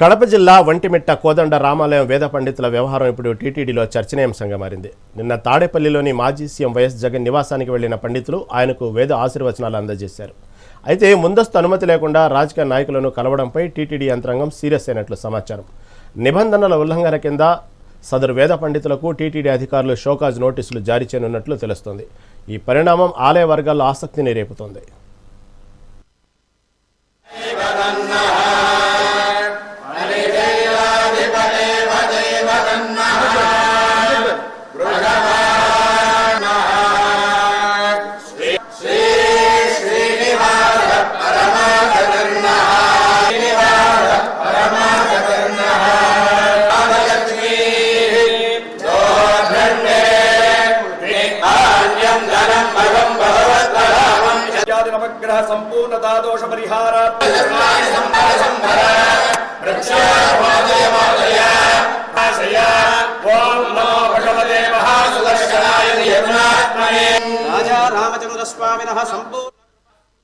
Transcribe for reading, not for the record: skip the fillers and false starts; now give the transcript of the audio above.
కడప జిల్లా వంటిమిట్ట కోదండ రామాలయం వేద పండితుల వ్యవహారం ఇప్పుడు టీటీడీలో చర్చనీయాంశంగా మారింది. నిన్న తాడేపల్లిలోని మాజీ సీఎం వైఎస్ జగన్ నివాసానికి వెళ్లిన పండితులు ఆయనకు వేద ఆశీర్వచనాలు అందజేశారు. అయితే ముందస్తు అనుమతి లేకుండా రాజకీయ నాయకులను కలవడంపై టీటీడీ యంత్రాంగం సీరియస్ అయినట్లు సమాచారం. నిబంధనల ఉల్లంఘన కింద సదరు వేద పండితులకు టీటీడీ అధికారులు షోకాజ్ నోటీసులు జారీ చేయనున్నట్లు తెలుస్తోంది. ఈ పరిణామం ఆలయ వర్గాల్లో ఆసక్తిని రేపుతోంది. नवग्रह संपूर्णता दोष परिहारा ओम नमो भगवते महासुदर्शनाय राजा रामचंद्र स्वामिनः संपूर्ण